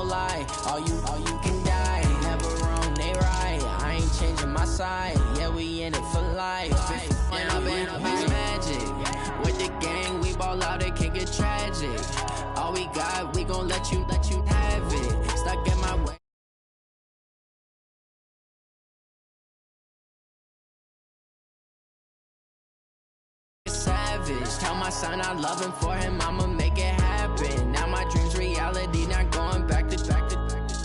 no lie. All you can die. Never wrong, they right. I ain't changing my side. Yeah, we in it for life. And I've been magic. With the gang, we ball out, it can get tragic. All we got, we gon' let you have it. Stuck in my way. Tell my son I love him, for him I'ma make it happen. Now my dream's reality, not going back to.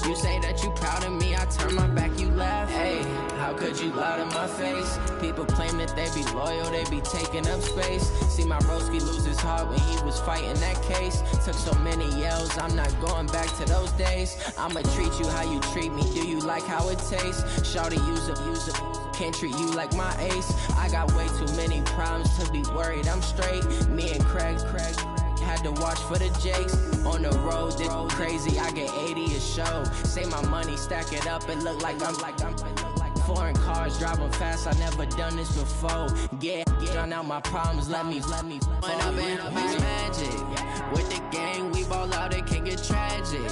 You say that you proud of me, I turn my back, you laugh. Hey, how could you lie to my face? People claim that they be loyal, they be taking up space. See my broski lose his heart when he was fighting that case. Took so many yells, I'm not going back to those days. I'ma treat you how you treat me, do you like how it tastes? Shawty, use up, can't treat you like my ace. I got way too many problems to be worried, I'm straight. Me and Craig had to watch for the Jakes. On the road, this crazy, I get 80 a show. Say my money, stack it up, it look like I'm foreign cars, driving fast, I never done this before. Yeah, drown out my problems, let me When I've been magic. With the gang, we ball out, it can get tragic.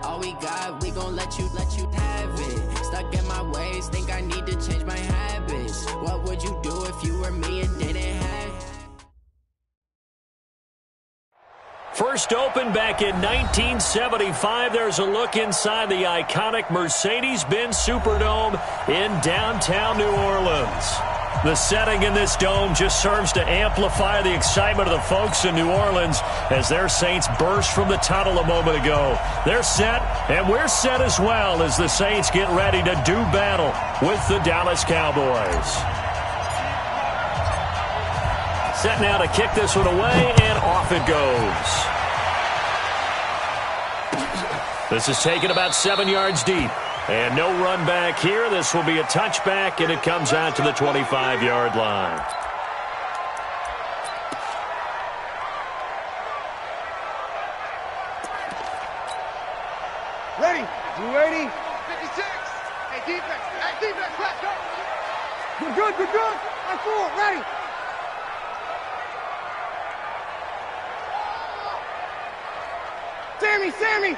All we got, we gon' let you have it. Stuck in my ways, think I need to change my habits. What would you do if you were me and didn't have? First opened back in 1975. There's a look inside the iconic Mercedes-Benz Superdome in downtown New Orleans. The setting in this dome just serves to amplify the excitement of the folks in New Orleans as their Saints burst from the tunnel a moment ago. They're set, and we're set as well as the Saints get ready to do battle with the Dallas Cowboys. Set now to kick this one away, and off it goes. This is taken about 7 yards deep. And no run back here. This will be a touchback, and it comes out to the 25-yard line. Ready? You ready? 56. Hey, defense. Hey, defense. Let's go. Good. I'm cool. Ready? Sammy.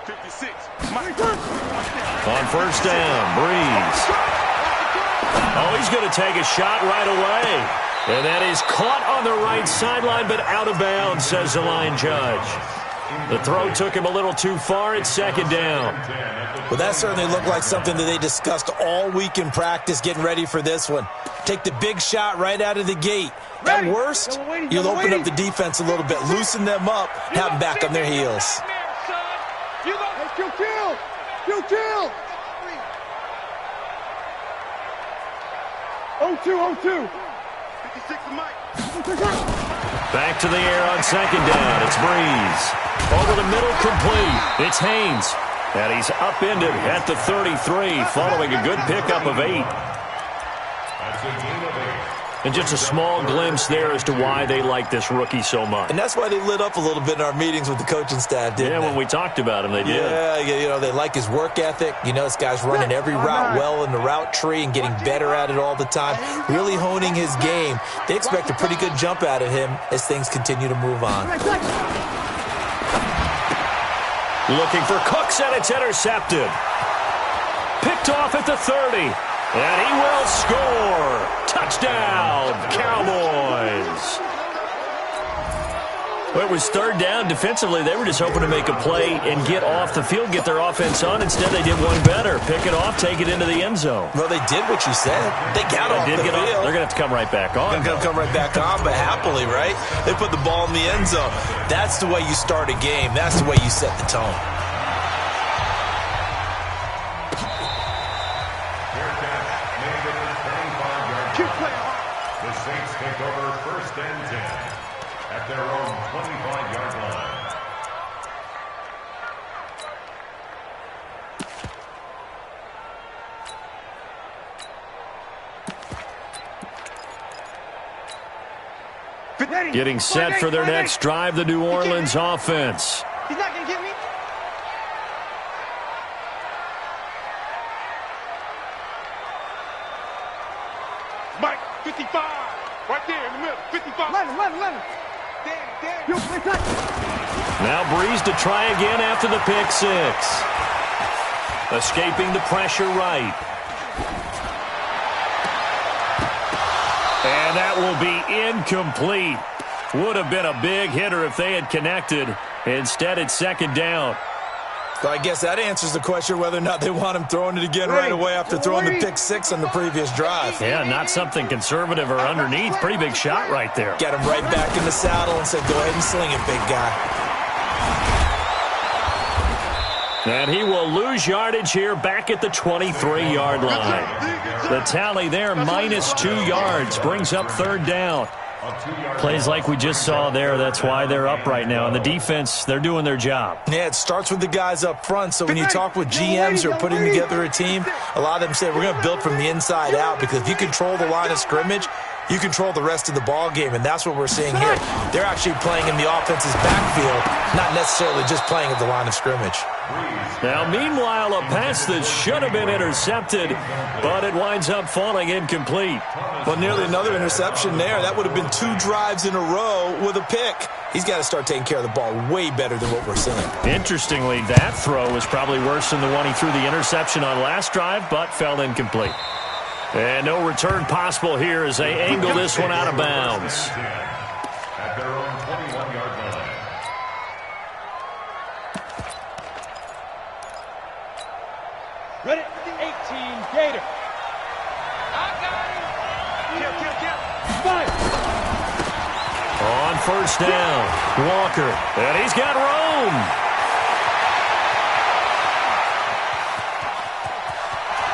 56. On first down, Breeze. Oh, he's going to take a shot right away. And that is caught on the right sideline, but out of bounds, says the line judge. The throw took him a little too far. It's second down. Well, that certainly looked like something that they discussed all week in practice, getting ready for this one. Take the big shot right out of the gate. At worst, you'll open up the defense a little bit, loosen them up, have them back on their heels. Kill! 0-2. 56 to Mike. Back to the air on second down. It's Breeze. Over the middle, complete. It's Haynes. And he's upended at the 33, following a good pickup of 8. And just a small glimpse there as to why they like this rookie so much. And that's why they lit up a little bit in our meetings with the coaching staff, didn't they? When we talked about him, they did. Yeah, they like his work ethic. This guy's running every route well in the route tree and getting better at it all the time, really honing his game. They expect a pretty good jump out of him as things continue to move on. Looking for Cooks, and it's intercepted. Picked off at the 30. And he will score. Touchdown, Cowboys. Well, it was third down. Defensively, they were just hoping to make a play and get off the field, get their offense on. Instead, they did one better. Pick it off, take it into the end zone. Well, they did what you said. They got off the field. They're going to have to come right back on. They're going to come right back on, but happily, right? They put the ball in the end zone. That's the way you start a game. That's the way you set the tone. The Saints take over first and 10 at their own 25-yard line. Getting set for their next drive, the New Orleans offense. He's not going to get me. Mike, 55. Right there in the middle. 55. Let him. Damn. Now Breeze to try again after the pick six. Escaping the pressure right. And that will be incomplete. Would have been a big hitter if they had connected. Instead, it's second down. So I guess that answers the question whether or not they want him throwing it again right away after throwing the pick six on the previous drive. Yeah, not something conservative or underneath. Pretty big shot right there. Get him right back in the saddle and said, go ahead and sling it, big guy. And he will lose yardage here back at the 23-yard line. The tally there, -2 yards, brings up third down. Plays like we just saw there, that's why they're up right now. And the defense, they're doing their job. Yeah, it starts with the guys up front. So when you talk with GMs who are putting together a team, a lot of them say we're going to build from the inside out, because if you control the line of scrimmage, you control the rest of the ball game, and that's what we're seeing here. They're actually playing in the offense's backfield, not necessarily just playing at the line of scrimmage. Now, meanwhile, a pass that should have been intercepted, but it winds up falling incomplete. Well, nearly another interception there. That would have been 2 drives in a row with a pick. He's got to start taking care of the ball way better than what we're seeing. Interestingly, that throw was probably worse than the one he threw the interception on last drive, but fell incomplete. And no return possible here as they angle this one out of bounds. At their own 21-yard line. Ready? 18, Gator. I got him. Kill. Fire. On first down, Walker. And he's got room.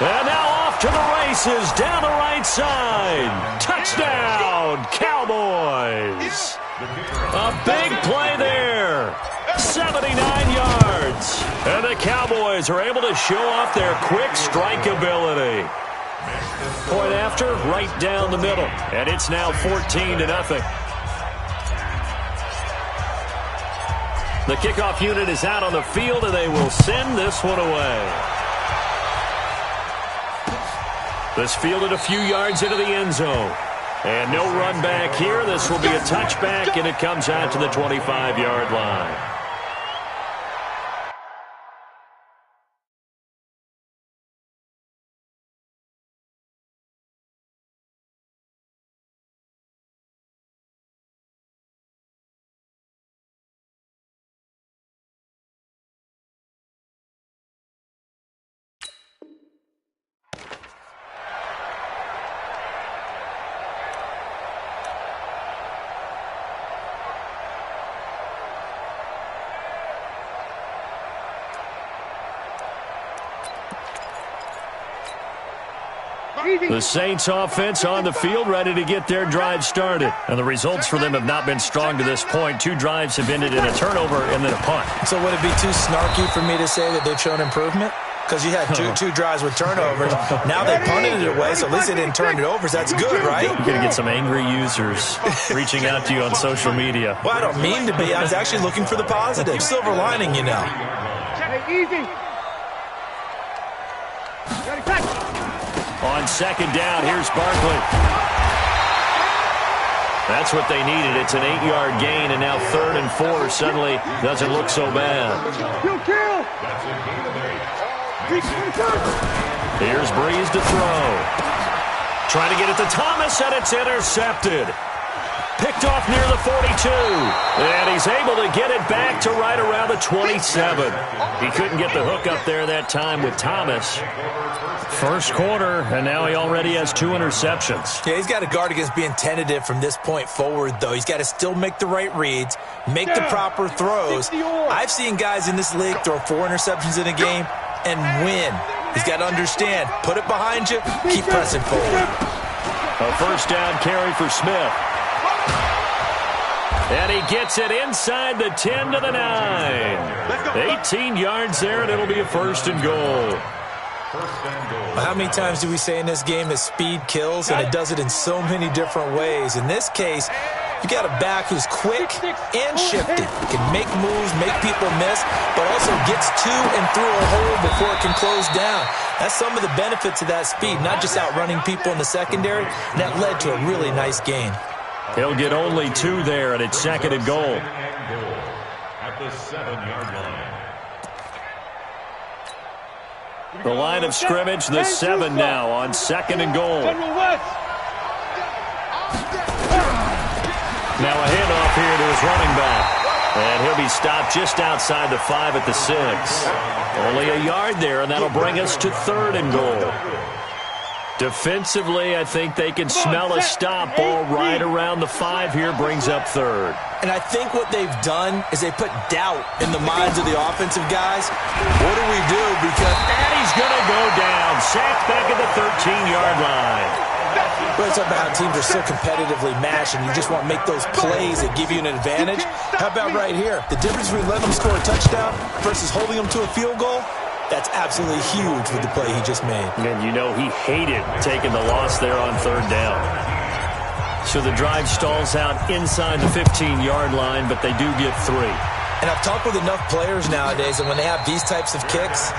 And now off to the races down the right side. Touchdown, Cowboys. A big play there. 79 yards. And the Cowboys are able to show off their quick strike ability. Point after, right down the middle. And it's now 14-0. The kickoff unit is out on the field, and they will send this one away. This fielded a few yards into the end zone. And no run back here. This will be a touchback, and it comes out to the 25-yard line. The Saints offense on the field, ready to get their drive started. And the results for them have not been strong to this point. 2 drives have ended in a turnover and then a punt. So would it be too snarky for me to say that they've shown improvement? Because you had two drives with turnovers. Now they punted it away, so at least they didn't turn it over. So that's good, right? You're going to get some angry users reaching out to you on social media. Well, I don't mean to be. I was actually looking for the positive. Silver lining, you know. Easy. On second down, here's Barkley. That's what they needed. It's an 8-yard gain, and now 3rd and 4 suddenly doesn't look so bad. Kill. Here's Breeze to throw. Trying to get it to Thomas, and it's intercepted. Picked off near the 42. And he's able to get it back to right around the 27. He couldn't get the hook up there that time with Thomas. First quarter, and now he already has 2 interceptions. Yeah, he's got to guard against being tentative from this point forward, though. He's got to still make the right reads, make the proper throws. I've seen guys in this league throw 4 interceptions in a game and win. He's got to understand, put it behind you, keep pressing forward. A first down carry for Smith. And he gets it inside the 10 to the 9. 18 yards there, and it'll be a 1st and goal. How many times do we say in this game that speed kills, and it does it in so many different ways? In this case, you got a back who's quick and shifty. Can make moves, make people miss, but also gets to and through a hole before it can close down. That's some of the benefits of that speed, not just outrunning people in the secondary. And that led to a really nice gain. He'll get only 2 there, and it's 2nd and goal. the 7-yard line. The line of scrimmage, the 7 now on 2nd and goal. Now a handoff here to his running back. And he'll be stopped just outside the 5 at the 6. Only a yard there, and that'll bring us to 3rd and goal. Defensively, I think they can smell a stop. Ball right around the 5 here brings up 3rd. And I think what they've done is they put doubt in the minds of the offensive guys. What do we do? And he's going to go down. Sacked back at the 13-yard line. We're talking about how teams are so competitively matched and you just want to make those plays that give you an advantage. How about right here? The difference between letting them score a touchdown versus holding them to a field goal, that's absolutely huge with the play he just made. And you know he hated taking the loss there on 3rd down. So the drive stalls out inside the 15-yard line, but they do get 3. And I've talked with enough players nowadays that when they have these types of kicks,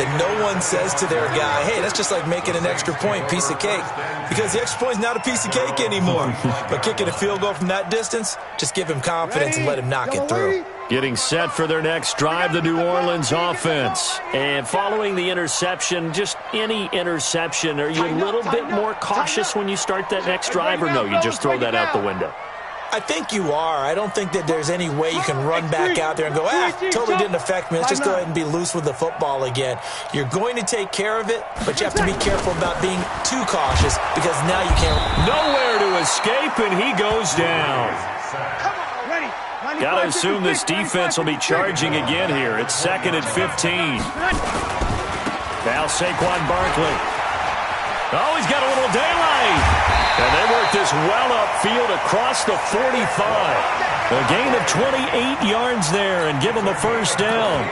that no one says to their guy, hey, that's just like making an extra point, piece of cake. Because the extra point is not a piece of cake anymore. But kicking a field goal from that distance, just give him confidence and let him knock it through. Getting set for their next drive, the New Orleans offense. And following the interception, just any interception, are you a little bit more cautious when you start that next drive, or no, you just throw that out the window? I think you are. I don't think that there's any way you can run back out there and go, totally didn't affect me. Let's just go ahead and be loose with the football again. You're going to take care of it, but you have to be careful about being too cautious because now you can't. Nowhere to escape, and he goes down. Got to assume this defense will be charging again here. It's 2nd and 15. Now Saquon Barkley. Oh, he's got a little daylight. And they work this well upfield across the 45. A gain of 28 yards there and give them a 1st down.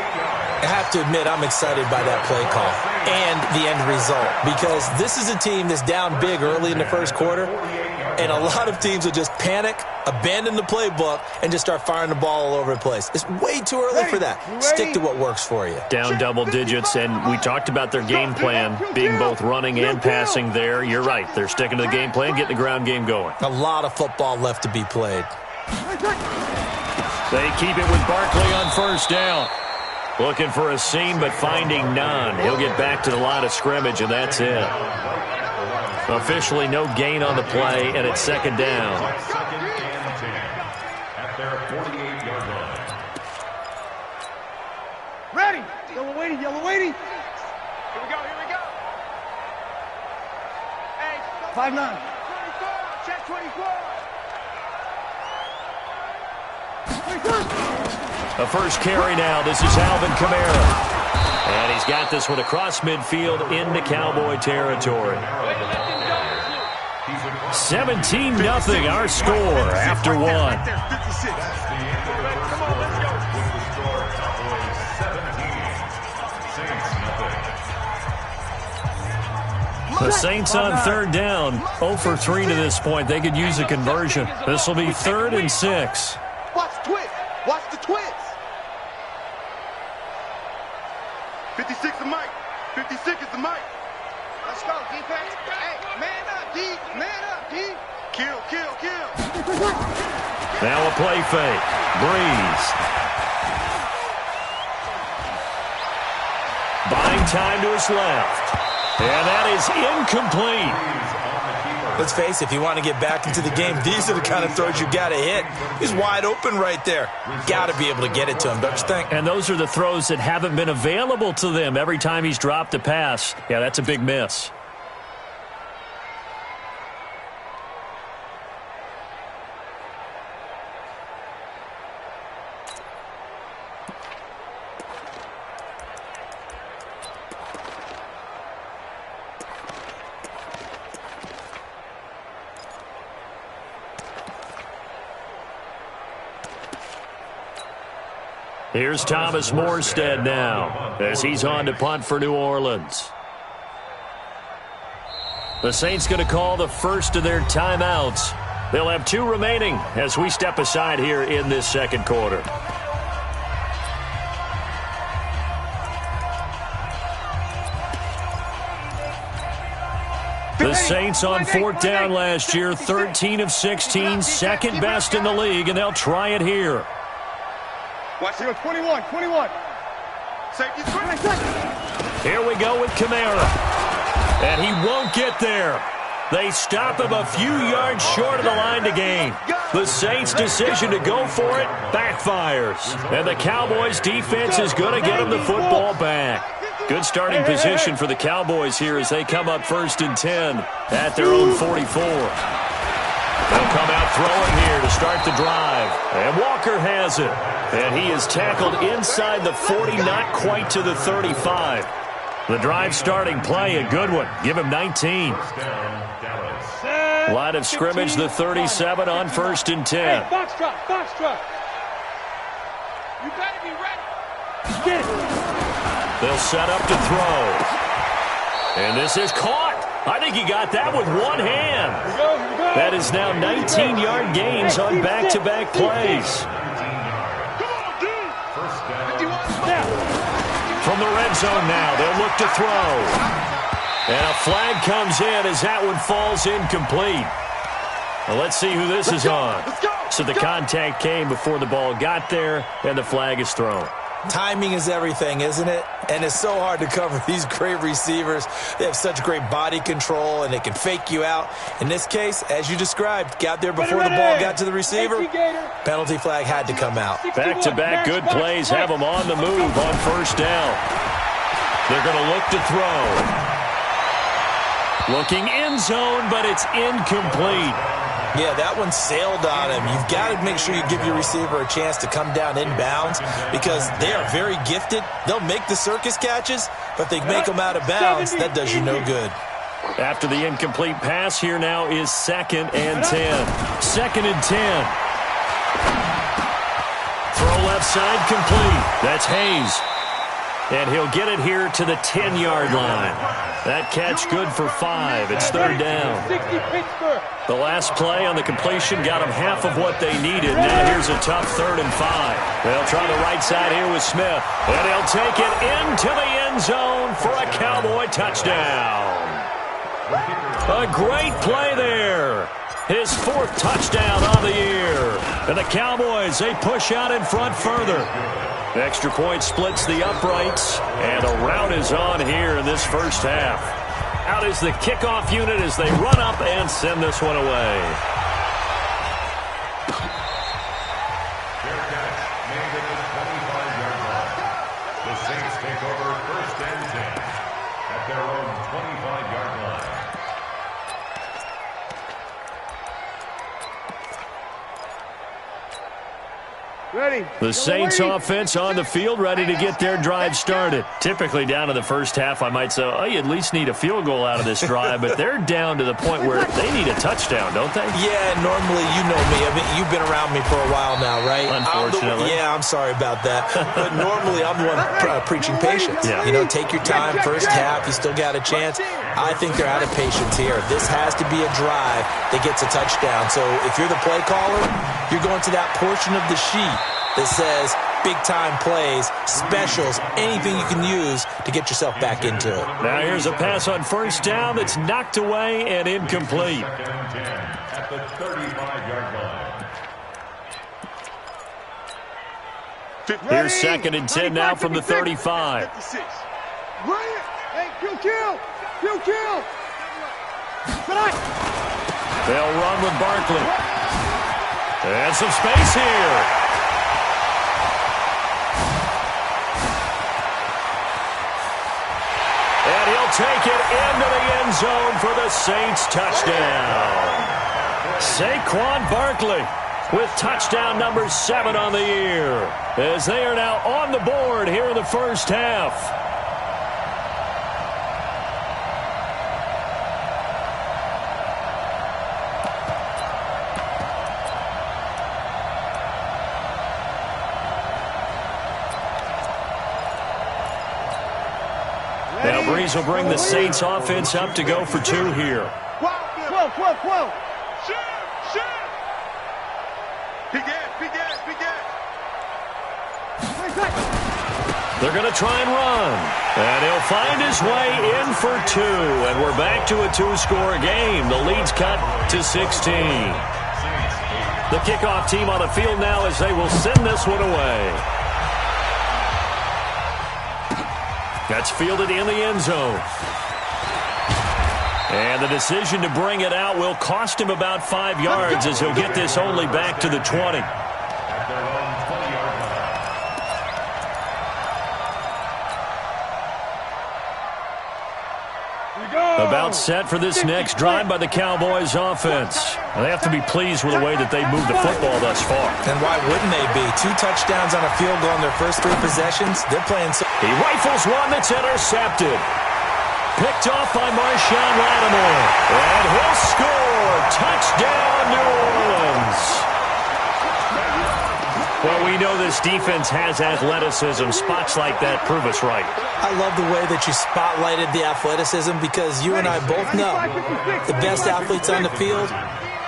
I have to admit, I'm excited by that play call and the end result because this is a team that's down big early in the 1st quarter, and a lot of teams will just panic, abandon the playbook, and just start firing the ball all over the place. It's way too early for that. Stick to what works for you. Down double digits, and we talked about their game plan being both running and passing there. You're right. They're sticking to the game plan, getting the ground game going. A lot of football left to be played. They keep it with Barkley on 1st down. Looking for a seam, but finding none. He'll get back to the line of scrimmage, and that's it. Officially no gain on the play, and it's 2nd down. At their 48-yard line. Ready. Yellow waiting, yellow waiting. Here we go, here we go. Hey, 5-9. 24, check 24. A 1st carry now. This is Alvin Kamara. And he's got this one across midfield into Cowboy territory. 17-0 our score after 1. The Saints on 3rd down, 0 for 3 to this point. They could use a conversion. This will be 3rd and 6. Watch the twist. Watch the twist. 56 is Mike. 56 is the Mike. Let's go, defense. Hey, man up, D. Man up, D. Kill, kill, kill. Now a play fake. Breeze. Buying time to his left. And that is incomplete. Let's face it, if you want to get back into the game, these are the kind of throws you got to hit. He's wide open right there. Got to be able to get it to him, don't you think? And those are the throws that haven't been available to them every time he's dropped a pass. Yeah, that's a big miss. Here's Thomas Morstead now as he's on to punt for New Orleans. The Saints going to call the first of their timeouts. They'll have 2 remaining as we step aside here in this 2nd quarter. The Saints on 4th down last year, 13 of 16, 2nd best in the league, and they'll try it here. Watch it. 21. Safety switch. Here we go with Kamara. And he won't get there. They stop him a few yards short of the line to gain. The Saints' decision to go for it backfires. And the Cowboys' defense is going to get him the football back. Good starting position for the Cowboys here as they come up 1st and 10 at their own 44. They'll come out throwing here to start the drive. And Walker has it. And he is tackled inside the 40, not quite to the 35. The drive starting play, a good one. Give him 19. Line of scrimmage, the 37 on 1st and 10. Box drop. You better be ready. They'll set up to throw. And this is caught. I think he got that with one hand. That is now 19-yard gains on back-to-back plays. From the red zone now, they'll look to throw. And a flag comes in as that one falls incomplete. Well, let's see who this is on. So the contact came before the ball got there, and the flag is thrown. Timing is everything, isn't it? And it's so hard to cover these great receivers. They have such great body control, and they can fake you out. In this case, as you described, got there before the ball got to the receiver. Penalty flag had to come out. Back-to-back good plays have them on the move on 1st down. They're going to look to throw. Looking end zone, but it's incomplete. Yeah, that one sailed on him. You've got to make sure you give your receiver a chance to come down inbounds because they are very gifted. They'll make the circus catches, but they make them out of bounds. That does you no good. After the incomplete pass, here now is 2nd and 10. 2nd and 10. Throw left side complete. That's Hayes. And he'll get it here to the 10-yard line. That catch good for 5. It's 3rd down. The last play on the completion got them half of what they needed. Now here's a tough 3rd and 5. They'll try the right side here with Smith. And he'll take it into the end zone for a Cowboy touchdown. A great play there. His 4th touchdown on the year. And the Cowboys, they push out in front further. The extra point splits the uprights, and a rout is on here in this first half. Out is the kickoff unit as they run up and send this one away. Fair catch made at the 25-yard line. The Saints take over 1st and 10 at their own 25-yard line. Ready. The Saints offense on the field, ready to get their drive started. Typically down to the first half, I might say, oh, you at least need a field goal out of this drive, but they're down to the point where they need a touchdown, don't they? Yeah, normally, you know me. I mean, you've been around me for a while now, right? Unfortunately. I'm sorry about that. But normally, I'm the one preaching patience. Yeah. You know, take your time. First half, you still got a chance. I think they're out of patience here. This has to be a drive that gets a touchdown. So if you're the play caller, you're going to that portion of the sheet that says big-time plays, specials, anything you can use to get yourself back into it. Now here's a pass on 1st down that's knocked away and incomplete. 2nd and 10 at the 35-yard line. Here's 2nd and 10 now from the 35. Hey, kill. They'll run with Barkley. And some space here. And he'll take it into the end zone for the Saints touchdown. Saquon Barkley with touchdown number 7 on the year, as they are now on the board here in the first half. Now Breeze will bring the Saints offense up to go for 2 here. 12. Shoot. Big ass. They're going to try and run. And he'll find his way in for 2. And we're back to a 2-score game. The lead's cut to 16. The kickoff team on the field now as they will send this one away. That's fielded in the end zone. And the decision to bring it out will cost him about 5 yards as he'll get this only back to the 20. At their own 20-yard line. About set for this next drive by the Cowboys offense. They have to be pleased with the way that they moved the football thus far. And why wouldn't they be? 2 touchdowns on a field goal in their first 3 possessions. They're playing so. He rifles one that's intercepted. Picked off by Marshawn Lattimore. And he'll score. Touchdown, New Orleans. Well, we know this defense has athleticism. Spots like that prove us right. I love the way that you spotlighted the athleticism because you and I both know the best athletes on the field,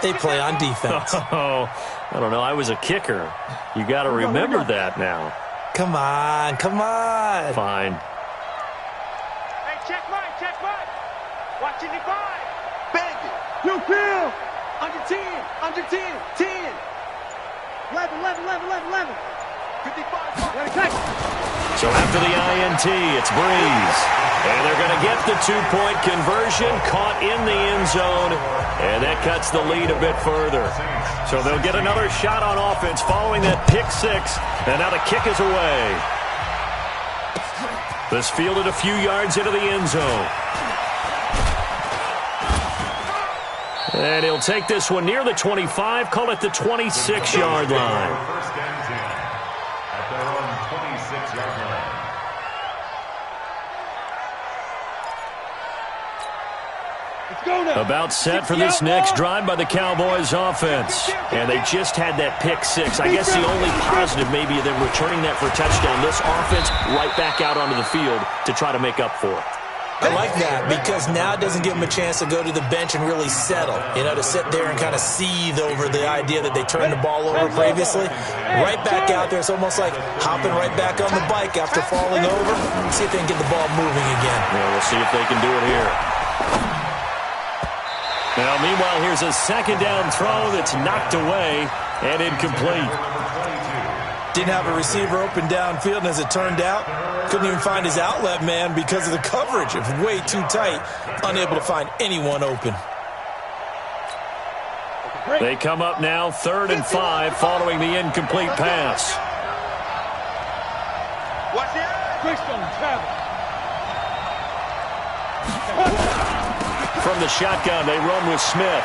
they play on defense. Oh, I don't know. I was a kicker. You got to remember that now. Come on, come on. Fine. Hey, check mine. Watching the 5. Bang it. You feel. Under 10. 10. 11. 55. So after the INT, it's Breeze. And they're going to get the 2-point conversion, caught in the end zone, and that cuts the lead a bit further. So they'll get another shot on offense following that pick 6, and now the kick is away. This fielded a few yards into the end zone. And he'll take this one near the 25, call it the 26-yard line. First and 10 at their own 26-yard line. About set for this next drive by the Cowboys offense. And they just had that pick 6. I guess the only positive maybe of them returning that for a touchdown. This offense right back out onto the field to try to make up for it. I like that because now it doesn't give them a chance to go to the bench and really settle, to sit there and kind of seethe over the idea that they turned the ball over previously. Right back out there, it's almost like hopping right back on the bike after falling over. See if they can get the ball moving again. Yeah, we'll see if they can do it here. Now, meanwhile, here's a second down throw that's knocked away and incomplete. Didn't have a receiver open downfield, and as it turned out, couldn't even find his outlet man because of the coverage. It was way too tight, unable to find anyone open. They come up now 3rd and 5 following the incomplete pass. Watch it. Quickstone travel. From the shotgun, they run with Smith.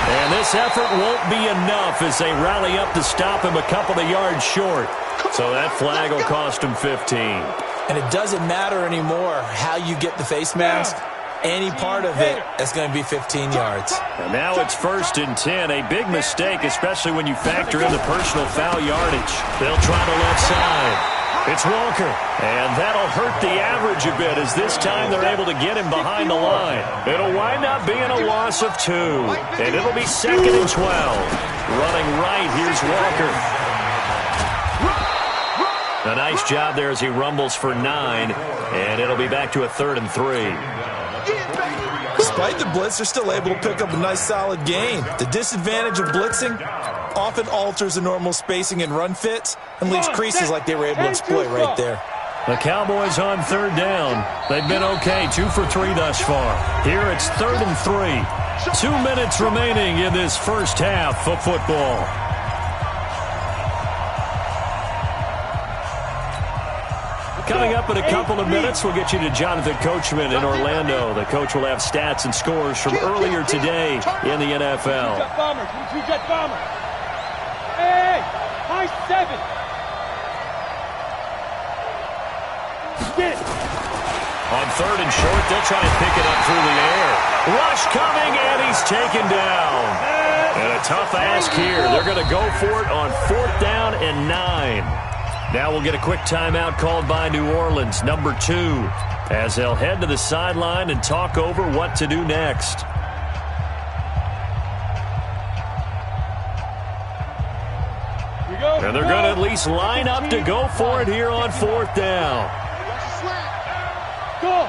And this effort won't be enough as they rally up to stop him a couple of yards short. So that flag will cost him 15. And it doesn't matter anymore how you get the face mask. Any part of it is going to be 15 yards. And now it's 1st and 10. A big mistake, especially when you factor in the personal foul yardage. They'll try the left side. It's Walker, and that'll hurt the average a bit as this time they're able to get him behind the line. It'll wind up being a loss of 2, and it'll be 2nd and 12. Running right, here's Walker. A nice job there as he rumbles for 9, and it'll be back to a 3rd and 3. Despite the blitz, they're still able to pick up a nice solid gain. The disadvantage of blitzing often alters the normal spacing and run fits and leaves creases like they were able to exploit right there. The Cowboys on 3rd down. They've been okay, 2 for 3 thus far. Here it's 3rd and 3. 2 minutes remaining in this first half of football. Coming up in a couple of minutes, we'll get you to Jonathan Coachman in Orlando. The coach will have stats and scores from earlier today in the NFL. Jet bombers. Hey, high 7. Get it. On 3rd and short, they'll try and pick it up through the air. Rush coming, and he's taken down. And a tough ask here. They're going to go for it on 4th down and 9. Now we'll get a quick timeout called by New Orleans, number 2, as they'll head to the sideline and talk over what to do next. And they're going to at least line up to go for it here on 4th down. Go.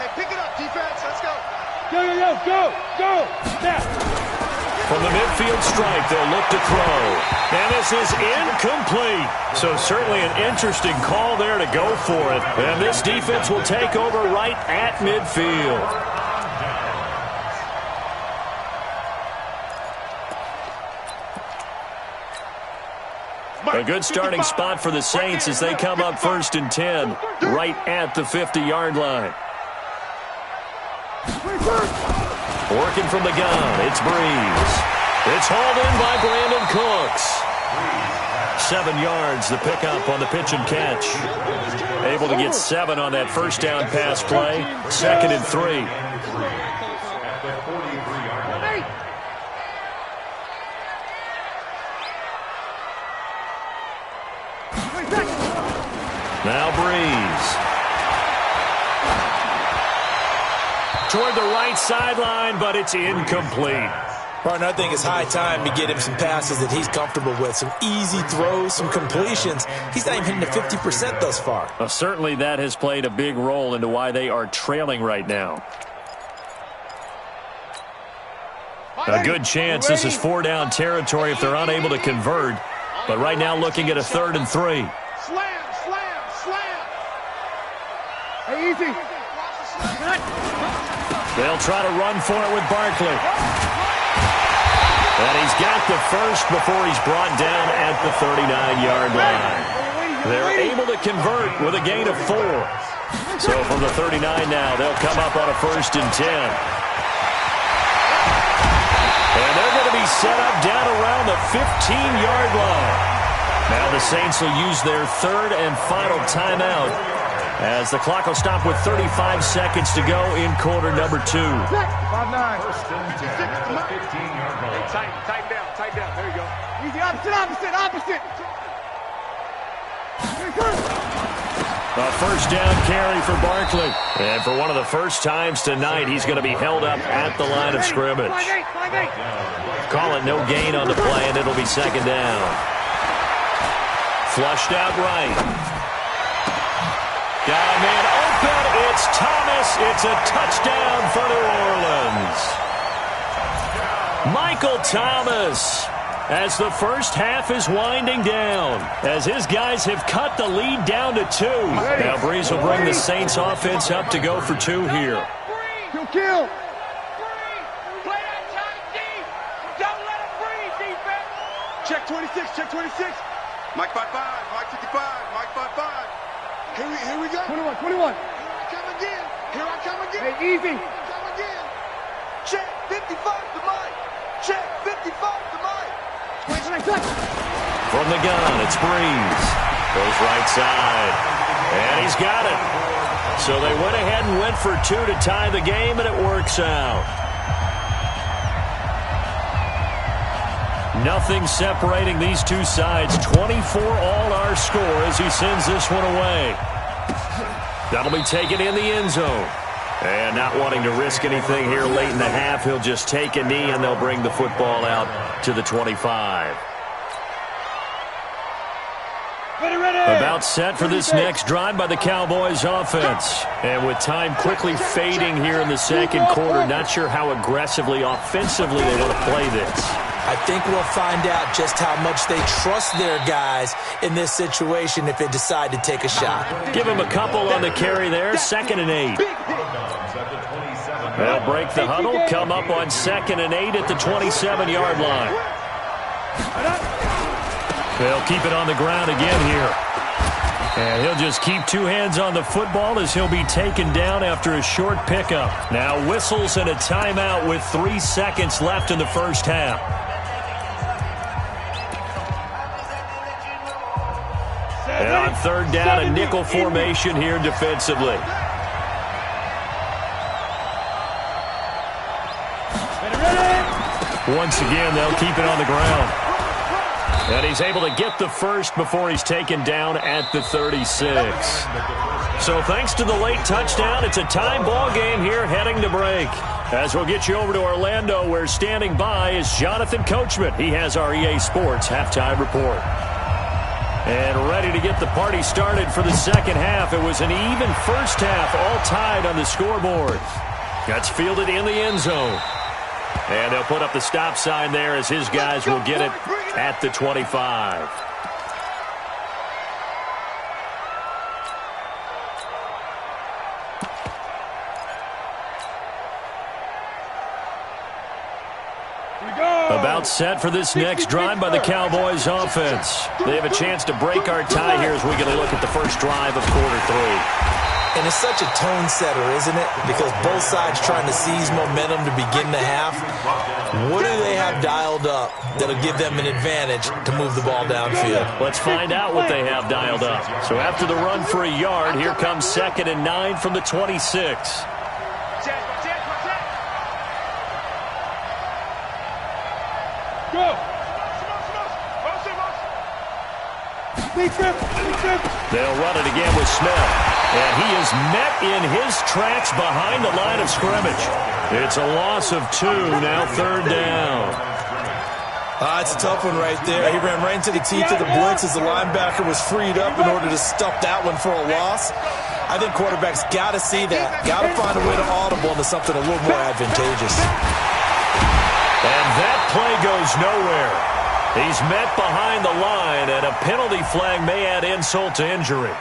Hey, pick it up, defense. Let's go. Go. Snap. From the midfield stripe, they'll look to throw. And this is incomplete. So certainly an interesting call there to go for it. And this defense will take over right at midfield. A good starting spot for the Saints as they come up 1st and 10, right at the 50-yard line. Working from the gun, it's Breeze. It's hauled in by Brandon Cooks. 7 yards, the pickup on the pitch and catch. Able to get 7 on that first down pass play. 2nd and 3. Now Breeze. Toward the right sideline, but it's incomplete. Martin, I think it's high time to get him some passes that he's comfortable with. Some easy throws, some completions. He's not even hitting the 50% thus far. Well, certainly that has played a big role into why they are trailing right now. A good chance this is 4-down territory if they're unable to convert. But right now looking at a 3rd and 3. Hey, easy. They'll try to run for it with Barkley. And he's got the first before he's brought down at the 39-yard line. They're able to convert with a gain of 4. So from the 39 now, they'll come up on a 1st and 10. And they're going to be set up down around the 15-yard line. Now the Saints will use their 3rd and final timeout as the clock will stop with 35 seconds to go in quarter number 2. 5-9. 1st and 10 at the 15-yard line. Tighten down. There you go. Easy, opposite. A 1st down carry for Barkley. And for one of the first times tonight, he's going to be held up at the line of scrimmage. 5-8. Call it no gain on the play, and it'll be 2nd down. Flushed out right. Got a man open. It's Thomas. It's a touchdown for New Orleans. Michael Thomas, as the first half is winding down, as his guys have cut the lead down to 2. Now Breeze will bring the Saints offense up to go for 2 here. Kill. Play that tight deep. Don't let him breathe, defense. Check 26. Mike 5-5, Mike 55, Mike 5-5. Here we go. 21. Here I come again. Hey, easy. Come again. Check 55 to Mike. Check 55 to Mike. From the gun, it's Breeze. Goes right side. And he's got it. So they went ahead and went for 2 to tie the game, and it works out. Nothing separating these two sides. 24 all our score as he sends this one away. That'll be taken in the end zone. And not wanting to risk anything here late in the half, he'll just take a knee and they'll bring the football out to the 25. About set for this next drive by the Cowboys offense. And with time quickly fading here in the second quarter, not sure how aggressively offensively they want to play this. I think we'll find out just how much they trust their guys in this situation if they decide to take a shot. Give them a couple on the carry there, 2nd and 8. They'll break the huddle, come up on 2nd and 8 at the 27-yard line. They'll keep it on the ground again here. And he'll just keep 2 hands on the football as he'll be taken down after a short pickup. Now whistles and a timeout with 3 seconds left in the first half. And on 3rd down, a nickel formation here defensively. Once again, they'll keep it on the ground. And he's able to get the first before he's taken down at the 36. So thanks to the late touchdown, it's a tie ball game here heading to break. As we'll get you over to Orlando, where standing by is Jonathan Coachman. He has our EA Sports halftime report. And ready to get the party started for the second half. It was an even first half, all tied on the scoreboard. That's fielded in the end zone. And they'll put up the stop sign there as his guys will get it at the 25. About set for this next drive by the Cowboys offense. They have a chance to break our tie here as we get a look at the first drive of quarter 3. And it's such a tone setter, isn't it? Because both sides trying to seize momentum to begin the half. What do they have dialed up that'll give them an advantage to move the ball downfield? Let's find out what they have dialed up. So after the run for a yard, here comes 2nd and 9 from the 26. They'll run it again with Smith. And he is met in his tracks behind the line of scrimmage. It's a loss of 2, now 3rd down. It's a tough one right there. He ran right into the teeth of the blitz as the linebacker was freed up in order to stuff that one for a loss. I think quarterbacks got to see that. Got to find a way to audible into something a little more advantageous. And that play goes nowhere. He's met behind the line, and a penalty flag may add insult to injury.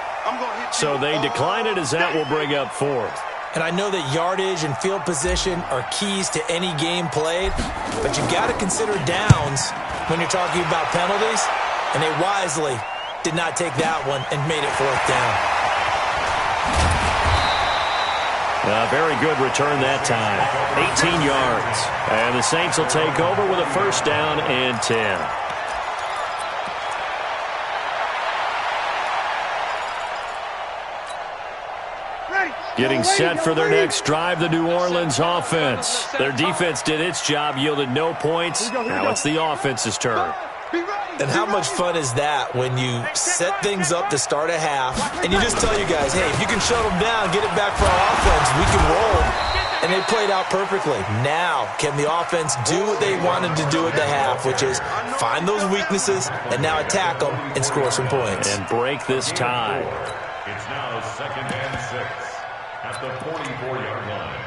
So they decline it as that will bring up 4th. And I know that yardage and field position are keys to any game played, but you got to consider downs when you're talking about penalties, and they wisely did not take that one and made it 4th down. Very good return that time. 18 yards. And the Saints will take over with a 1st down and 10. Getting set for their next drive, the New Orleans offense. Their defense did its job, yielded no points. Now it's the offense's turn. And how much fun is that when you set things up to start a half and you just tell you guys, hey, if you can shut them down, get it back for our offense, we can roll. And they played out perfectly. Now, can the offense do what they wanted to do at the half, which is find those weaknesses and now attack them and score some points. And break this tie. It's now 2nd and 6 at the 44-yard line.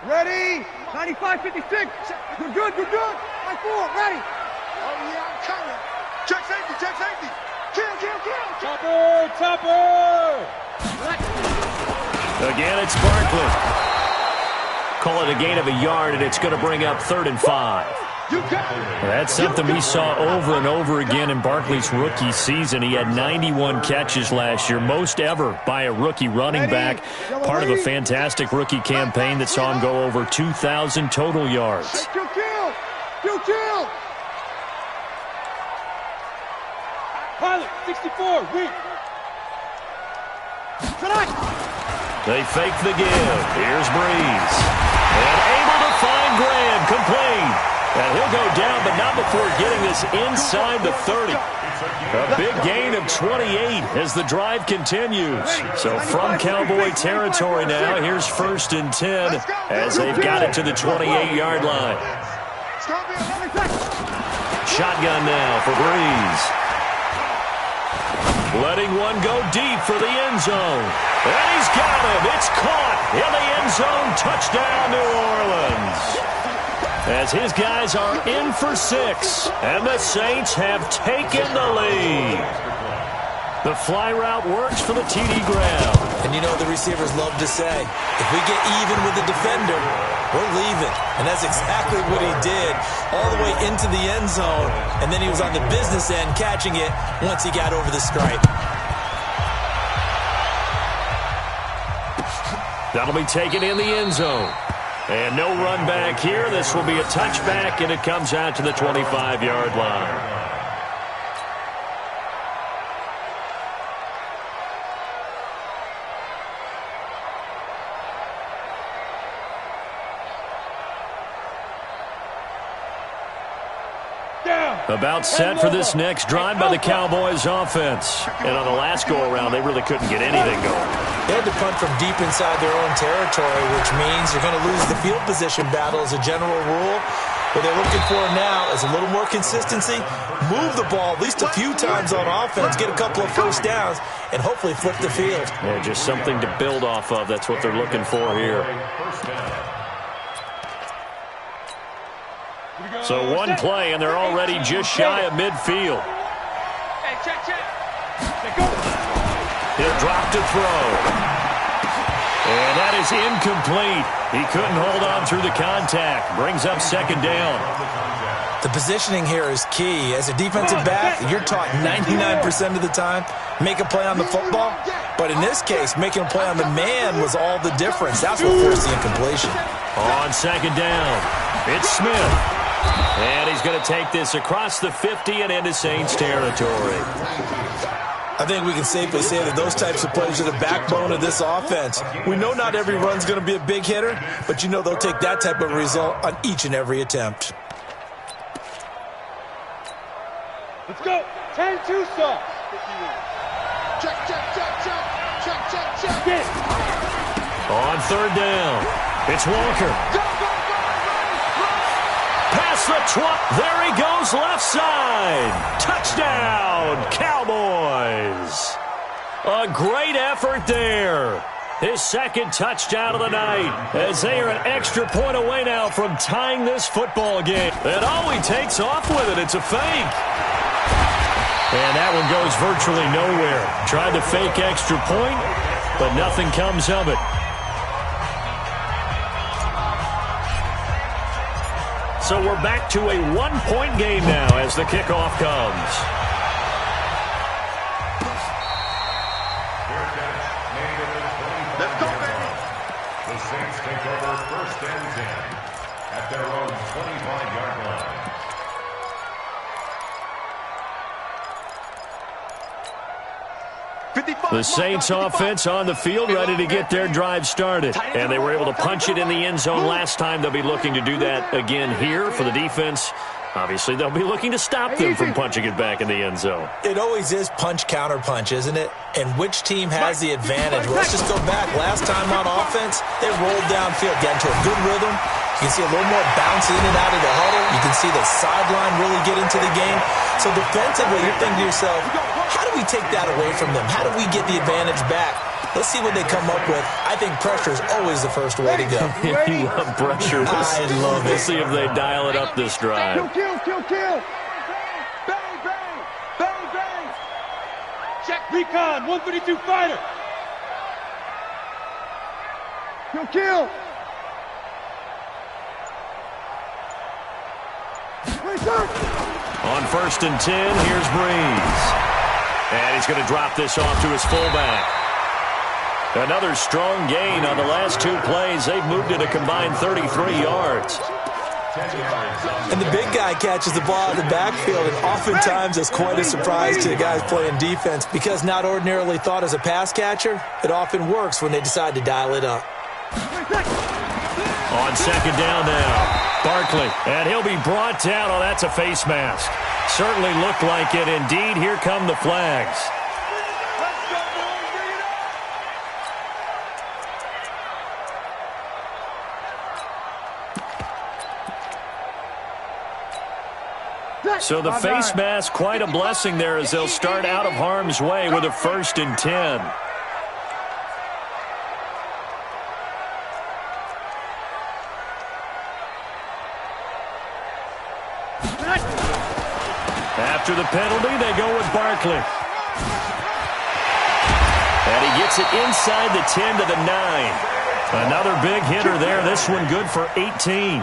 Ready? 95-56. You're good. 5-4. Ready? Oh, yeah, I'm coming. Check safety. Kill. Chopper. Again, it's Barkley. Call it a gain of a yard, and it's going to bring up 3rd and 5. That's something we saw over and over again in Barkley's rookie season. He had 91 catches last year, most ever by a rookie running back. Part of a fantastic rookie campaign that saw him go over 2,000 total yards. Kill. Pilot, 64, weak. They fake the give. Here's Breeze. And able to find Graham, complete. And he'll go down, but not before getting this inside the 30. A big gain of 28 as the drive continues. So from Cowboy territory now, here's 1st and 10 as they've got it to the 28-yard line. Shotgun now for Breeze. Letting one go deep for the end zone. And he's got him. It's caught in the end zone. Touchdown, New Orleans. As his guys are in for 6, and the Saints have taken the lead. The fly route works for the TD Graham. And you know the receivers love to say, if we get even with the defender, we're leaving. And that's exactly what he did all the way into the end zone. And then he was on the business end catching it once he got over the stripe. That'll be taken in the end zone. And no run back here. This will be a touchback, and it comes out to the 25-yard line. About set for this next drive by the Cowboys offense. And on the last go-around, they really couldn't get anything going. They had to punt from deep inside their own territory, which means you're going to lose the field position battle as a general rule. What they're looking for now is a little more consistency, move the ball at least a few times on offense, get a couple of 1st downs, and hopefully flip the field. Yeah, just something to build off of. That's what they're looking for here. So one play, and they're already just shy of midfield. Hey, check. He'll drop to throw. And that is incomplete. He couldn't hold on through the contact. Brings up second down. The positioning here is key. As a defensive back, you're taught 99% of the time, make a play on the football. But in this case, making a play on the man was all the difference. That's what forced the incompletion. On second down, it's Smith. And he's going to take this across the 50 and into Saints territory. I think we can safely say that those types of plays are the backbone of this offense. We know not every run's going to be a big hitter, but you know they'll take that type of result on each and every attempt. Let's go. 10-2 sauce. Check. Get. On third down, it's Walker. Past the 20. There he goes, left side. Touchdown, Cowboys. A great effort there. His second touchdown of the night, as they are an extra point away now from tying this football game. And all he takes off with it, it's a fake. And that one goes virtually nowhere. Tried to fake extra point, but nothing comes of it. So we're back to a one-point game now as the kickoff comes. Let's go, baby. The Saints take over first and 10 at their own 25-yard line. The Saints offense on the field, ready to get their drive started. And they were able to punch it in the end zone last time. They'll be looking to do that again here for the defense. Obviously, they'll be looking to stop them from punching it back in the end zone. It always is punch-counter-punch, isn't it? And which team has the advantage? Well, let's just go back. Last time on offense, they rolled downfield, got into a good rhythm. You can see a little more bounce in and out of the huddle. You can see the sideline really get into the game. So defensively, you're thinking to yourself, how do we take that away from them? How do we get the advantage back? Let's see what they come up with. I think pressure is always the first way to go. You love pressure. I love it. We'll see if they dial it up this drive. Kill. Bang. Check. Recon, 132 fighter. Kill. On first and 10, here's Breeze. And he's going to drop this off to his fullback. Another strong gain on the last two plays. They've moved it a combined 33 yards. And the big guy catches the ball out of the backfield, and oftentimes it's quite a surprise to the guys playing defense because not ordinarily thought as a pass catcher, it often works when they decide to dial it up. On second down now, Barkley, and he'll be brought down. Oh, that's a face mask. Certainly looked like it. Indeed, here come the flags. So the face mask, quite a blessing there as they'll start out of harm's way with a first and 10. After the penalty, they go with Barkley. And he gets it inside the 10 to the 9. Another big hitter there. This one good for 18.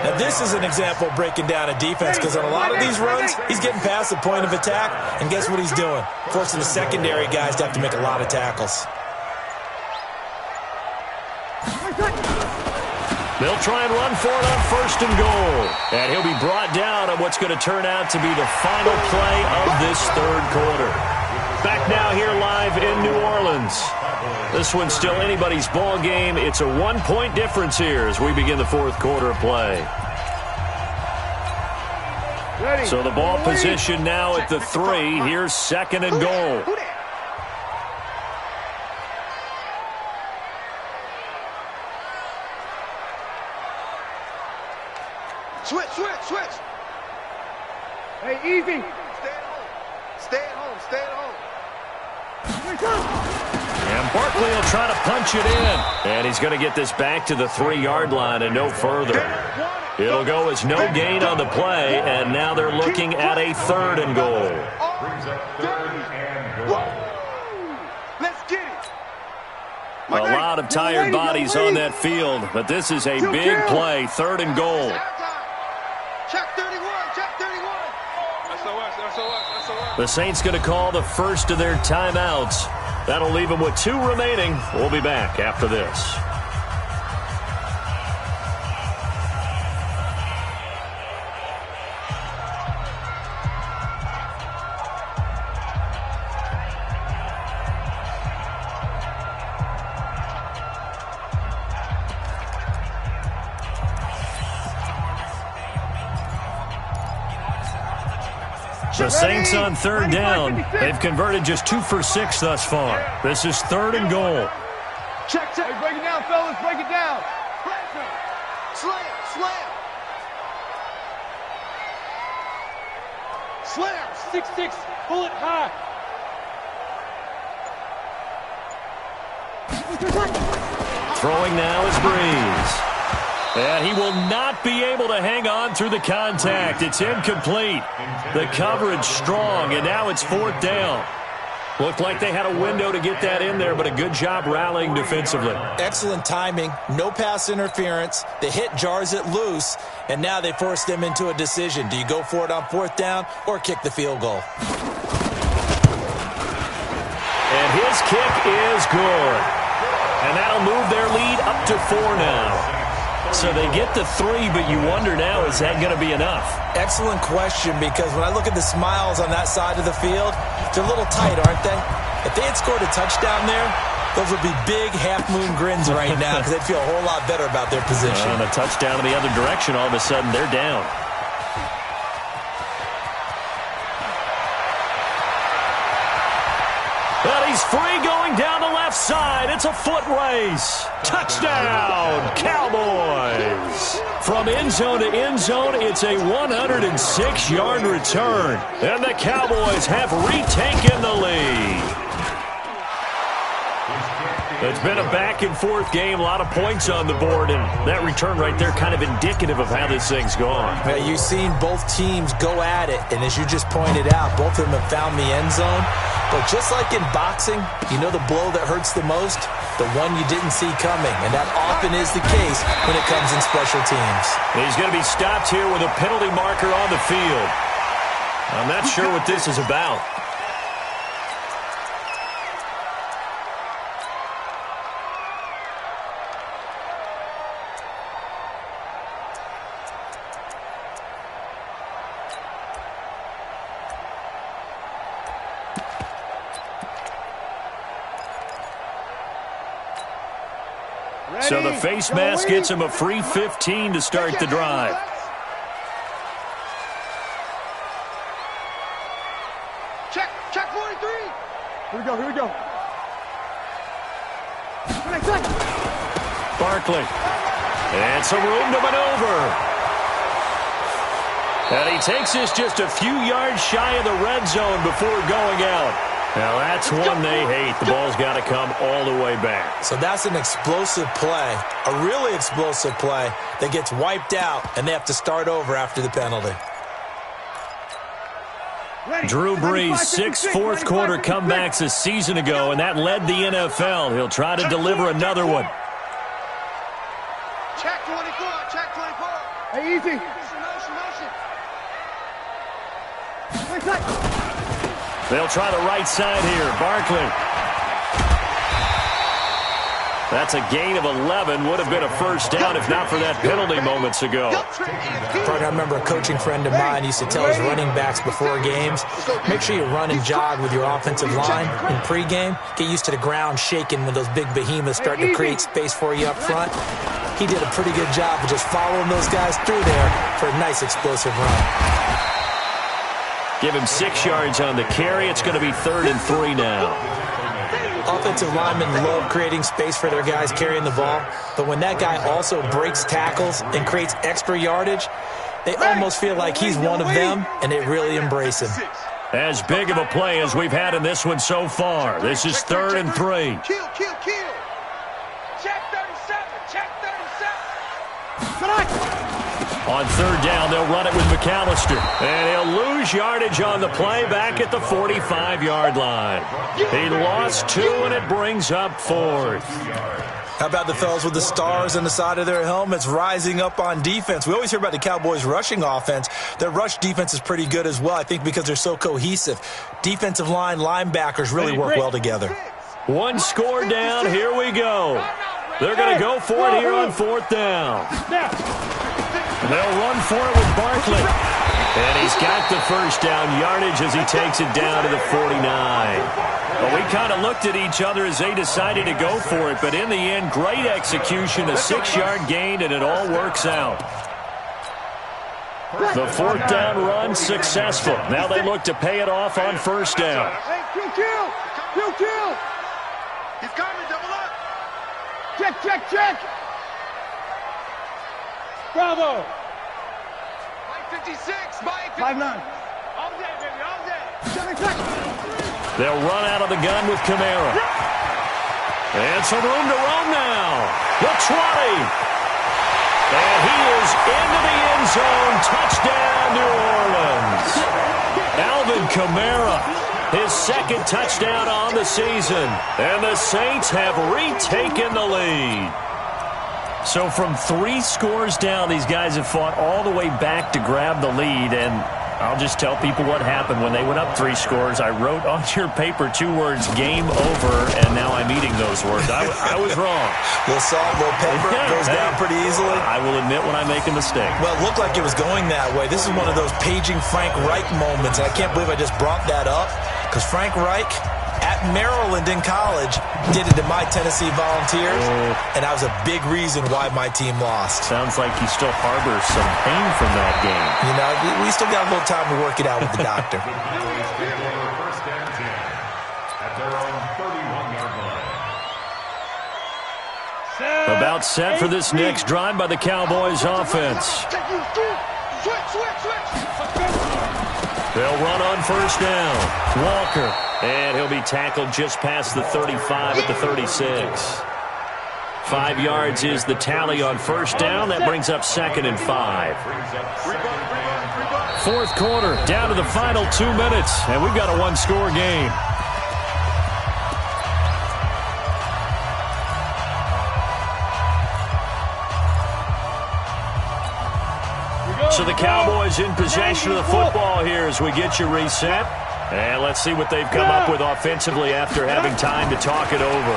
Now, this is an example of breaking down a defense because on a lot of these runs, he's getting past the point of attack, and guess what he's doing? Forcing the secondary guys to have to make a lot of tackles. They'll try and run for it on first and goal. And he'll be brought down on what's going to turn out to be the final play of this third quarter. Back now here live in New Orleans. This one's still anybody's ball game. It's a one-point difference here as we begin the fourth quarter of play. So the ball position now at the 3. Here's second and goal. Switch. Hey, easy. Stay at home. And Barkley will try to punch it in. And he's going to get this back to the 3-yard line and no further. It'll go as no gain on the play, and now they're looking at a 3rd and goal. Brings up 3rd and goal. Let's get it. A lot of tired bodies on that field, but this is a big play, 3rd and goal. Check 31, check 31. SOS. The Saints going to call the first of their timeouts. That'll leave them with 2 remaining. We'll be back after this. The Saints on 3rd down. They've converted just 2 for 6 thus far. This is 3rd and goal. Check. Hey, break it down, fellas. Break it down. Slam. 6-6. Pull it high. Throwing now is Breeze. And he will not be able to hang on through the contact. It's incomplete. The coverage strong, and now it's 4th down. Looked like they had a window to get that in there, but a good job rallying defensively. Excellent timing, no pass interference. The hit jars it loose, and now they force them into a decision. Do you go for it on 4th down or kick the field goal? And his kick is good. And that'll move their lead up to 4 now. So they get the 3, but you wonder now, is that going to be enough? Excellent question, because when I look at the smiles on that side of the field, they're a little tight, aren't they? If they had scored a touchdown there, those would be big half-moon grins right now because they'd feel a whole lot better about their position. And a touchdown in the other direction, all of a sudden they're down. But he's free going down the left side. It's a foot race. Touchdown, Cowboys. From end zone to end zone, it's a 106-yard return. And the Cowboys have retaken the lead. It's been a back-and-forth game, a lot of points on the board, and that return right there kind of indicative of how this thing's gone. Yeah, you've seen both teams go at it, and as you just pointed out, both of them have found the end zone. But just like in boxing, you know the blow that hurts the most? The one you didn't see coming, and that often is the case when it comes in special teams. He's going to be stopped here with a penalty marker on the field. I'm not sure what this is about. So the face mask gets him a free 15 to start the drive. Check 43. Here we go. Barkley. And some room to maneuver. And he takes this just a few yards shy of the red zone before going out. Now that's one they hate. The ball's got to come all the way back. So that's an explosive play, a really explosive play that gets wiped out, and they have to start over after the penalty. Drew Brees, 6 fourth-quarter comebacks a season ago, and that led the NFL. He'll try to deliver another one. Check 24. Hey, easy. Motion. They'll try the right side here. Barkley. That's a gain of 11. Would have been a first down if not for that penalty moments ago. I remember a coaching friend of mine used to tell his running backs before games, make sure you run and jog with your offensive line in pregame. Get used to the ground shaking when those big behemoths start to create space for you up front. He did a pretty good job of just following those guys through there for a nice explosive run. Give him 6 yards on the carry. It's going to be 3rd and 3 now. Offensive linemen love creating space for their guys carrying the ball, but when that guy also breaks tackles and creates extra yardage, they almost feel like he's one of them, and they really embrace him. As big of a play as we've had in this one so far. This is 3rd and 3. Kill. Check 37. On third down, they'll run it with McAllister. And he'll lose yardage on the play back at the 45-yard line. He lost 2, and it brings up 4th. How about the fellas with the stars on the side of their helmets rising up on defense? We always hear about the Cowboys' rushing offense. Their rush defense is pretty good as well, I think, because they're so cohesive. Defensive line, linebackers really work well together. 1 score down. Here we go. They're going to go for it here on 4th down. They'll run for it with Barkley. And he's got the first down yardage as he takes it down to the 49. Well, we kind of looked at each other as they decided to go for it, but in the end, great execution, a 6-yard gain, and it all works out. The 4th down run successful. Now they look to pay it off on 1st down. Kill. He's coming, double up. Check. Bravo. Mike 56, Mike 59. All day, baby, all day. They'll run out of the gun with Kamara. And some room to roam now. The 20. And he is into the end zone. Touchdown, New Orleans. Alvin Kamara, his 2nd touchdown on the season. And the Saints have retaken the lead. So from 3 scores down, these guys have fought all the way back to grab the lead. And I'll just tell people what happened when they went up 3 scores. I wrote on your paper 2 words, game over, and now I'm eating those words. I was wrong. Little salt, little pepper, goes down pretty easily. I will admit when I make a mistake. Well, it looked like it was going that way. This is one of those paging Frank Reich moments, and I can't believe I just brought that up, because Frank Reich at Maryland in college did it to my Tennessee Volunteers, and that was a big reason why my team lost. Sounds like he still harbors some pain from that game. You know, we still got a little time to work it out with the doctor. First and 10 at their own 31-yard line. About set for this next drive by the Cowboys offense. They'll run on 1st down. Walker. And he'll be tackled just past the 35 at the 36. 5 yards is the tally on 1st down. That brings up 2nd and 5. 4th quarter, down to the final 2 minutes. And we've got a 1-score game. So the Cowboys in possession of the football here as we get you reset. And let's see what they've come up with offensively after having time to talk it over.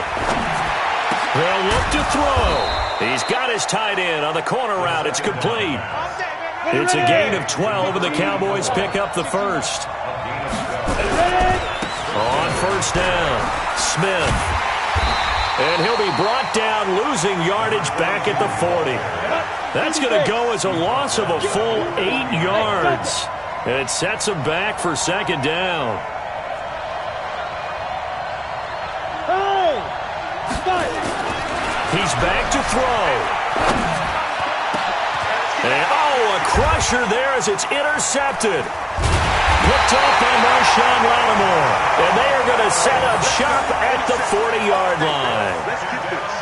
They'll look to throw. He's got his tight end on the corner route. It's complete. It's a gain of 12, and the Cowboys pick up the first. On 1st down, Smith. And he'll be brought down, losing yardage back at the 40. That's going to go as a loss of a full 8 yards. And it sets him back for 2nd down. He's back to throw. And, a crusher there as it's intercepted. Picked off by Marshawn Lattimore. And they are going to set up shop at the 40-yard line.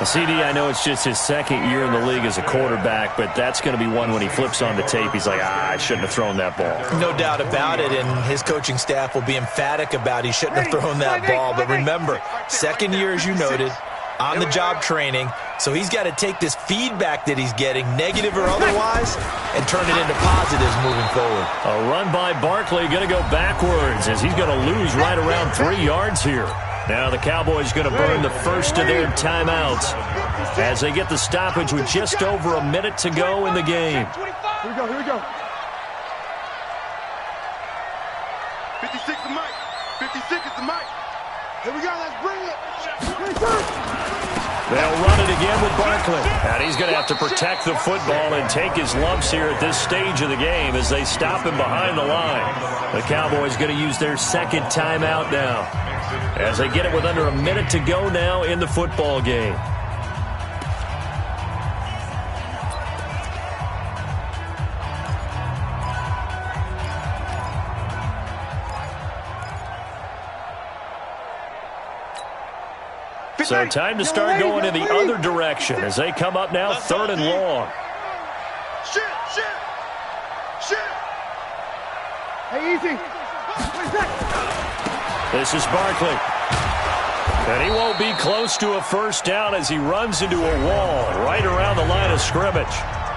CD, I know it's just his 2nd year in the league as a quarterback, but that's going to be one when he flips on the tape, he's like, I shouldn't have thrown that ball. No doubt about it, and his coaching staff will be emphatic about he shouldn't have thrown that ball. But remember, 2nd year, as you noted, on-the-job training, so he's got to take this feedback that he's getting, negative or otherwise, and turn it into positives moving forward. A run by Barkley going to go backwards as he's going to lose right around 3 yards here. Now the Cowboys going to burn the first of their timeouts as they get the stoppage with just over a minute to go in the game. Here we go. 56 is Mike. 56 is the Mike. Here we go, let's bring it. They'll run it again with Barkley. And he's going to have to protect the football and take his lumps here at this stage of the game as they stop him behind the line. The Cowboys going to use their 2nd timeout now as they get it with under a minute to go now in the football game. So time to start going in the other direction as they come up now 3rd and long. Hey, easy. This is Barkley. And he won't be close to a first down as he runs into a wall right around the line of scrimmage.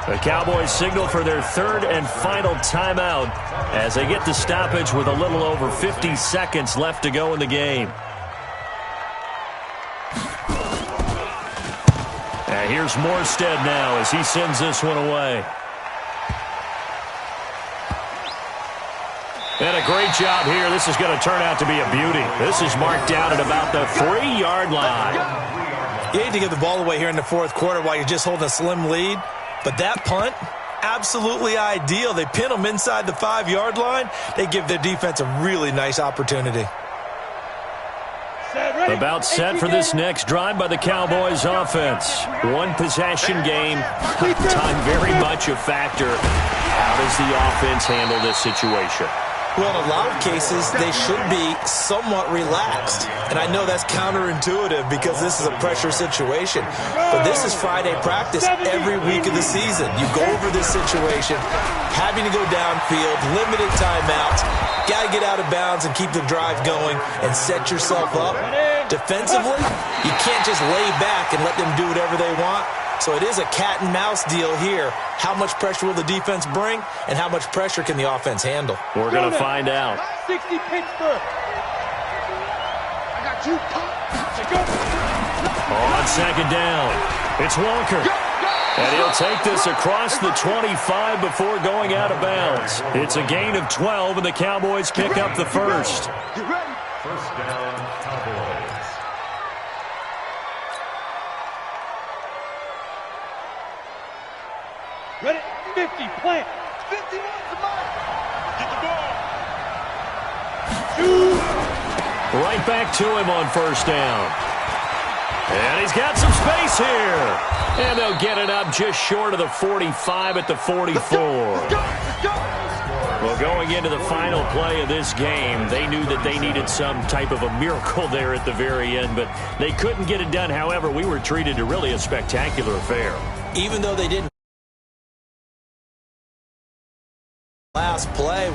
The Cowboys signal for their third and final timeout as they get the stoppage with a little over 50 seconds left to go in the game. And here's Morstead now as he sends this one away. And a great job here. This is going to turn out to be a beauty. This is marked down at about the 3-yard line. You hate to give the ball away here in the fourth quarter while you're just holding a slim lead. But that punt, absolutely ideal. They pin them inside the 5-yard line. They give their defense a really nice opportunity. About set for this next drive by the Cowboys offense. One possession game. Time very much a factor. How does the offense handle this situation? Well, in a lot of cases, they should be somewhat relaxed. And I know that's counterintuitive because this is a pressure situation. But this is Friday practice every week of the season. You go over this situation, having to go downfield, limited timeouts, got to get out of bounds and keep the drive going and set yourself up. Defensively, you can't just lay back and let them do whatever they want. So it is a cat and mouse deal here. How much pressure will the defense bring, and how much pressure can the offense handle? We're going to find out. 60 Pittsburgh. I got you. On second down, it's Walker. And he'll take this across the 25 before going out of bounds. It's a gain of 12, and the Cowboys pick up the first. First down, Cowboys. Ready? 50, plant. 50 wants the mark. Get the ball. Right back to him on first down. And he's got some space here. And they'll get it up just short of the 45 at the 44. Well, going into the final play of this game, they knew that they needed some type of a miracle there at the very end, but they couldn't get it done. However, we were treated to really a spectacular affair. Even though they didn't last play.